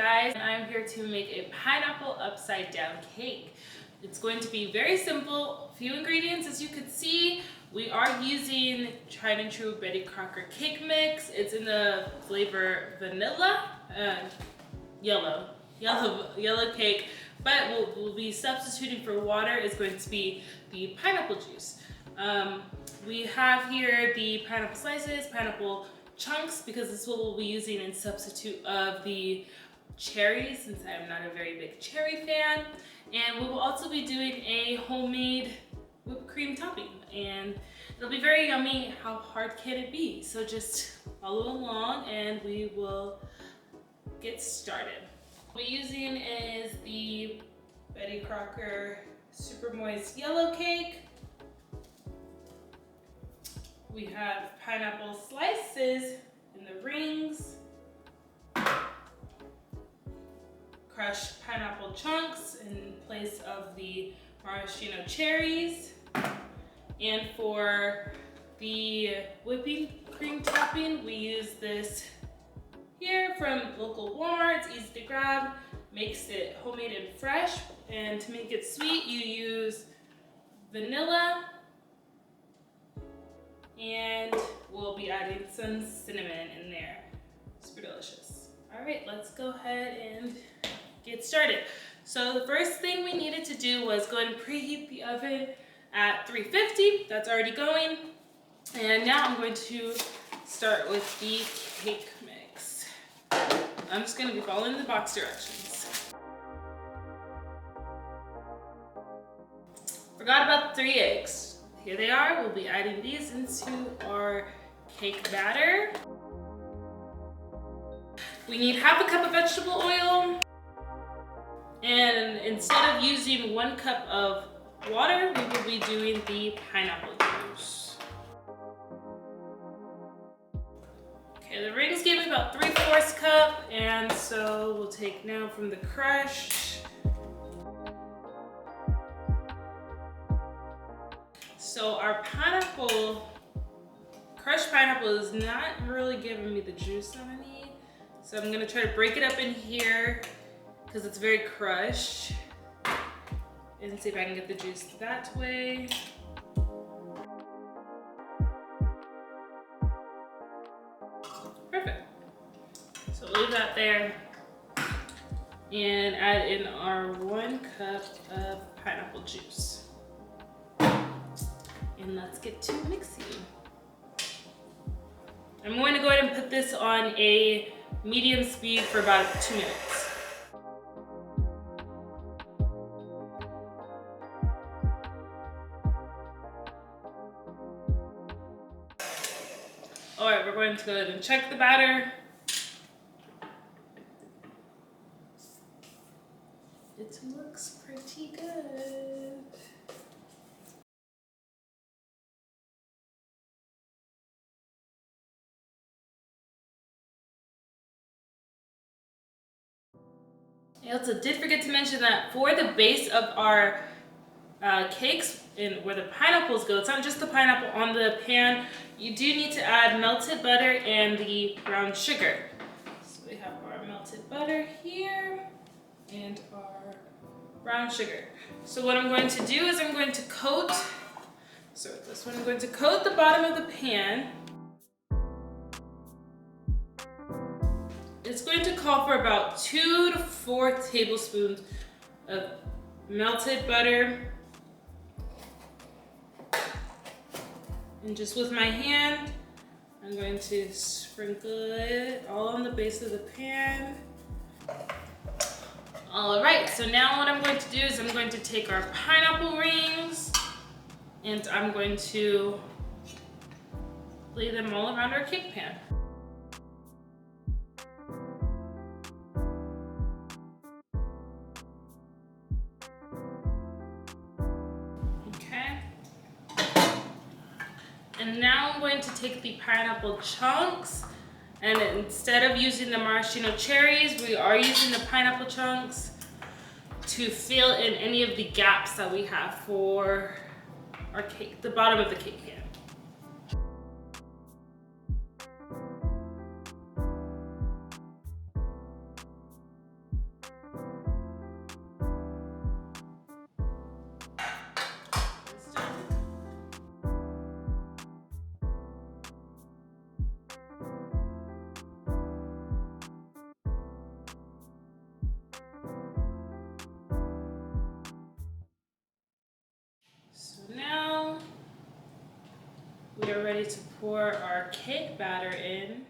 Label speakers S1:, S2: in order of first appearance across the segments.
S1: guys, and I'm here to make a pineapple upside down cake. It's going to be very simple, few ingredients. As you can see, we are using tried and true Betty Crocker cake mix. It's in the flavor vanilla and yellow cake, but we'll be substituting for water is going to be the pineapple juice. We have here the pineapple slices, pineapple chunks, because this is what we'll be using in substitute of the cherries, since I'm not a very big cherry fan. And we will also be doing a homemade whipped cream topping, and it'll be very yummy. How hard can it be? So just follow along and we will get started. What we're using is the Betty Crocker Super Moist Yellow Cake. We have pineapple slices in the rings, crushed pineapple chunks in place of the maraschino cherries, and for the whipping cream topping, we use this here from local Walmart. It's easy to grab, makes it homemade and fresh, and to make it sweet, you use vanilla, and we'll be adding some cinnamon in there. Super delicious. All right, let's go ahead and get started. So the first thing we needed to do was go ahead and preheat the oven at 350. That's already going. And now I'm going to start with the cake mix. I'm just going to be following the box directions. Forgot about the 3 eggs. Here they are. We'll be adding these into our cake batter. We need half a cup of vegetable oil. And instead of using 1 cup of water, we will be doing the pineapple juice. Okay, the rings gave me about 3/4 cup, and so we'll take now from the crushed. So our crushed pineapple is not really giving me the juice that I need. So I'm gonna try to break it up in here because it's very crushed, and see if I can get the juice that way. Perfect. So leave that there and add in our 1 cup of pineapple juice. And let's get to mixing. I'm going to go ahead and put this on a medium speed for about 2 minutes. All right, we're going to go ahead and check the batter. It looks pretty good. I also did forget to mention that for the base of our cakes, and where the pineapples go, it's not just the pineapple on the pan. You do need to add melted butter and the brown sugar. So we have our melted butter here and our brown sugar. So what I'm going to do is I'm going to coat the bottom of the pan. It's going to call for about 2 to 4 tablespoons of melted butter. And just with my hand, I'm going to sprinkle it all on the base of the pan. All right, so now what I'm going to do is I'm going to take our pineapple rings and I'm going to lay them all around our cake pan. And now I'm going to take the pineapple chunks, and instead of using the maraschino cherries, we are using the pineapple chunks to fill in any of the gaps that we have for our cake, the bottom of the cake pan. we are ready to pour our cake batter in.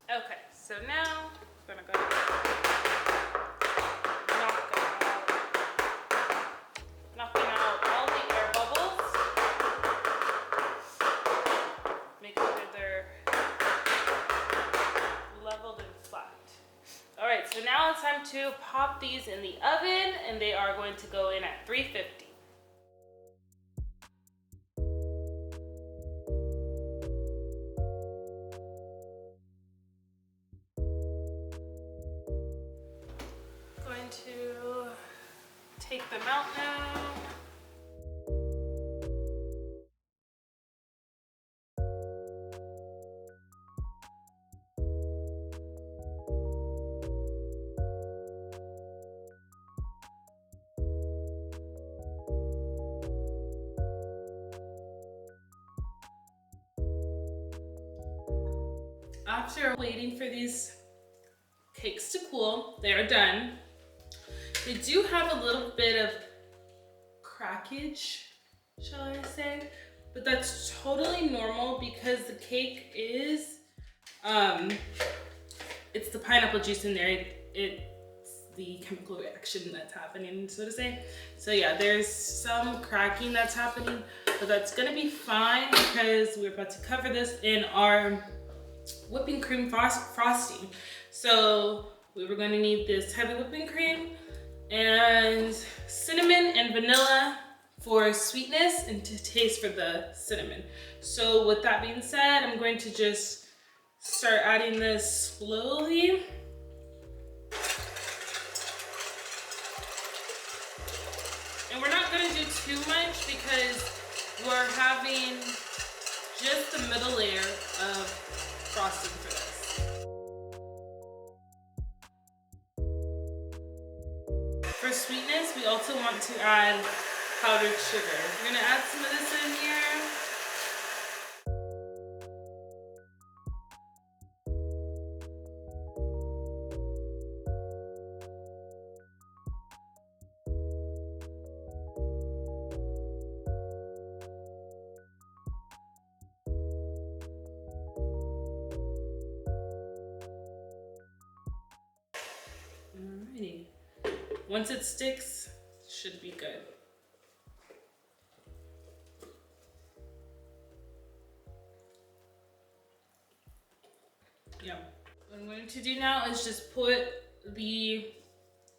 S1: Okay, so now we're gonna go knocking out all the air bubbles. Make sure they're leveled and flat. All right, so now it's time to pop these in the oven, and they are going to go in at 350. Going to take them out now. After waiting for these cakes to cool, they are done. They do have a little bit of crackage, shall I say, but that's totally normal because the cake is, it's the pineapple juice in there. It's the chemical reaction that's happening, so to say. So yeah, there's some cracking that's happening, but that's gonna be fine because we're about to cover this in our whipping cream frosting. So we were going to need this heavy whipping cream and cinnamon and vanilla for sweetness and to taste for the cinnamon. So with that being said, I'm going to just start adding this slowly. And we're not going to do too much because we're having just the middle layer of frosting for this. For sweetness, we also want to add powdered sugar. We're gonna add some of this in here. Alrighty. Once it sticks, it should be good. Yeah. What I'm going to do now is just put the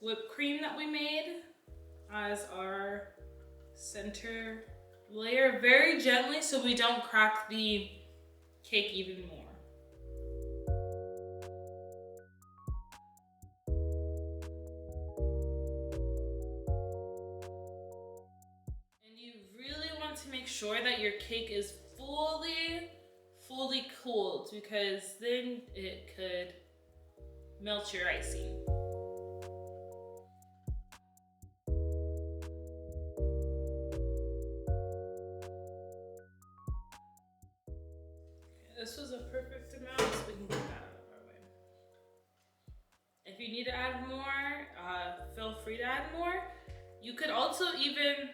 S1: whipped cream that we made as our center layer very gently so we don't crack the cake even more. And you really want to make sure that your cake is fully cooled because then it could melt your icing. This was a perfect amount, so we can get that out of our way. If you need to add more, feel free to add more. You could also even,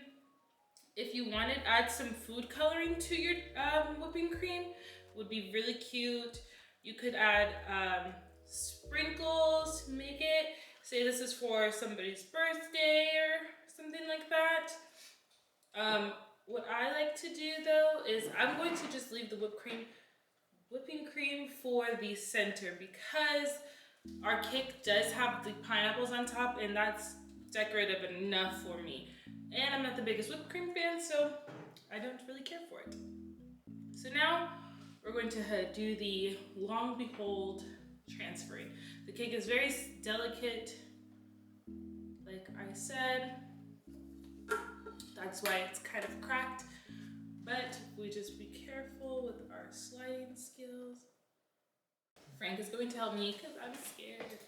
S1: if you wanted, add some food coloring to your whipping cream. Would be really cute. You could add sprinkles to make it. Say this is for somebody's birthday or something like that. What I like to do though is I'm going to just leave the whipping cream for the center because our cake does have the pineapples on top and that's decorative enough for me. And I'm not the biggest whipped cream fan, so I don't really care for it. So now we're going to do the long behold transferring. The cake is very delicate, like I said. That's why it's kind of cracked. But we just be careful with our sliding skills. Frank is going to help me because I'm scared.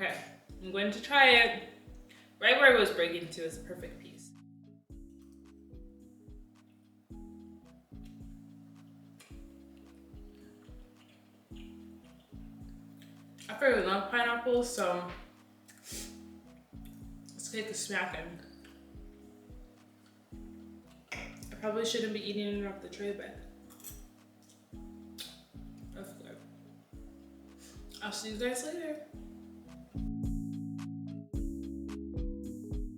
S1: Okay, I'm going to try it. Right where it was breaking to is a perfect piece. I really love pineapples, so let's take a smack in. I probably shouldn't be eating it off the tray, but that's good. I'll see you guys later.